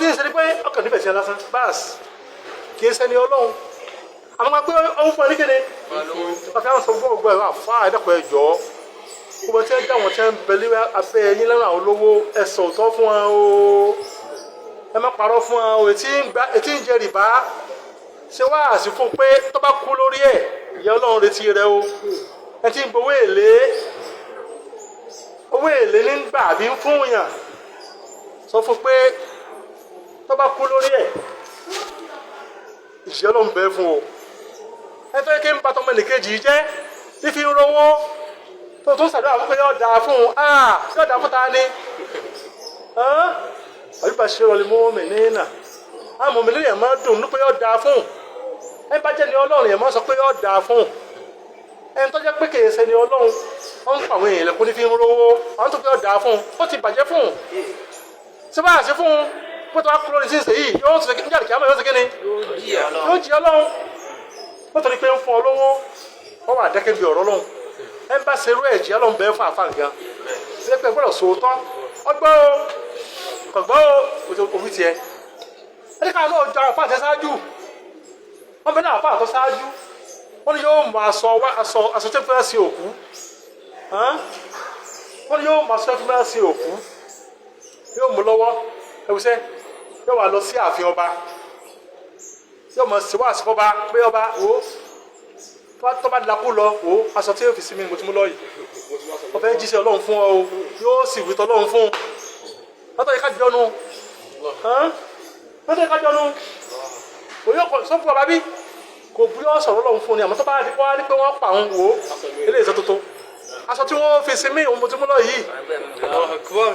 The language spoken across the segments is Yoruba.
tí ń ṣe ni pé ọkàn nífẹ̀ẹ́ sí ẹ lásán báàsì kì í ṣẹni ọlọ́run àwọn máa pé ọ̀hún fún ẹ ní kéde wọ́n fi àwọn sọ fún ọgbà ẹ̀rọ àfa ẹ̀dẹ́kọ̀ ẹ̀jọ́ gbogbo tí ń dá wọn tí ń bẹ̀lẹ́ abẹ́ ẹ̀yìn lẹ́nu àwọn olówó ẹ̀sọ̀ òótọ́ fún wọn o ẹ má parọ́ fún wọn o ètí ń jẹ rìbá ṣé wá àsìkò pé tó bá kú lórí ẹ̀ ìyá ọlọ́run retí rẹ o ẹ ti ń gbowó èlé owó èlé ní gbà bí ń fún yàn sọ fún pé tó bá kú lórí ẹ̀ ìṣẹ́ ló ń bẹ fún o ẹ tó yẹ kí ń bá tọmọ nìkejì jẹ́ fífi ń rówó tó tún ṣàdúrà fún pé yóò dáa fún un yóò dáa fún ta ni àyùbá ṣe rọlẹ̀ mọ́ mi nínà àmọ́ mi lèyàn máa dùn ní pé yóò dáa fún un ẹ bá jẹ́ ni ọlọ́run yẹn máa sọ pé yóò dáa fún un ẹni tó jẹ́ pé kèé ṣe ni ọlọ́run wọ́n ń pa àwọn èèyàn lẹ́kún ní fi ń rówó àwọn tó pé yóò dáa fún un ó ti bàjẹ́ fún un ṣé báyà ṣe fún un pé tó wá kúrò ní sísè yìí yóò ṣe kí níjàdí kí á mọ̀ yóò ṣe kí ni yóò jí ọlọ́run ó torí pé ń fún ọ lówó wọ́n wà dẹ́kẹ́ bí ọ̀rọ̀ lọ́hùn ẹ bá ṣerú ẹ̀ jí ọlọ́run bẹ́ẹ̀ fún àfa nǹkan ṣé pé gbọ́dọ̀ sòótọ́ ọgbọ́ o kọ̀gbọ́ o òfin tiẹ̀ ẹ ní ká náà jọ àwọn fáàtẹ ṣáájú wọ́n bẹ náà àwọn fáàtọ ṣáájú wọ́n ní yóò mọ aṣọ tí fẹ́ sí òkú wọ́n ní yóò mọ aṣọ tí fẹ́ sí òkú yóò mú lọ́wọ́ ẹ̀wùsẹ́ yóò wà lọ sí ààfin ọba yóò mọ sí wàásù fọba pé ọba wò ó tó bá lakú lọ wò ó aṣọ tí yóò fi sí mi mo ti mú lọ yìí wọ́n fẹ́ jíṣẹ́ ọlọ́run fún ọ o yóò sì wí tọ́lọ́run fún lọ́tọ̀ yìí ká jọnu lọ́tọ̀ yìí ká jọnu kò yóò sọ fún ọba bí kò bí ọ sọ̀rọ̀ ọlọ́run fún ni àmọ́ tó bá rí wá rí pé wọ́n pa òun wò ó eléyìí sọ tuntun aṣọ tí wọ́n fi sí mi mo ti mú lọ yìí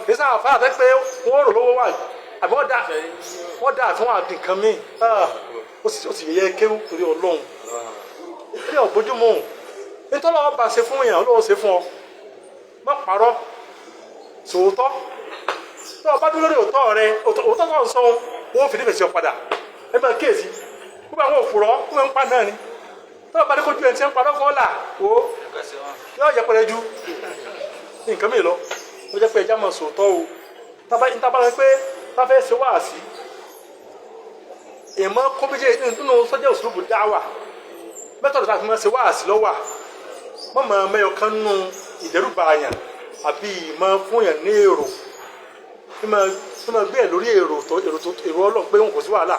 kì í sáà fáà tẹ́ pé wọ́n rò lówó wà àbí wọ́n dà fún àdì nǹkan mi ó sì yẹ kéwù torí ọlọ́run kí ọ̀ bójúmọ́ nítorí ọba ṣe fún èèyàn olóò ṣe fún ọ má parọ́ sòótọ́ tó o bá dúró lórí òótọ́ rẹ òótọ́ tó ń sọ wọn fi nífẹ̀ẹ́ sí ọ padà ẹ máa kíyèsí gbogbo àwọn òfurọ́ wọn ń pa náà ni tó o bá dé kójú ẹni tí ń padà fún ọ là wò ó yóò yẹ pẹrẹ ju nǹkan mi lọ ó jẹ́ pé ẹja máa sòótọ́ o tábà rẹ pé tá fẹ́ ṣe wáàsí èèmọ́ kó méjèèjì nínú sọ́jà òṣùlùbù dáwà mẹ́tọ̀dù tá a fi máa ṣe wáàsí lọ́wà wọ́n máa mẹ́yọ kan nínú ìdẹ́rùbà àyàn àbí ìmọ̀ fún yàn ní èrò tí máa gbé ẹ̀ lórí èrò ọlọ́run pé wọn kò sí wàhálà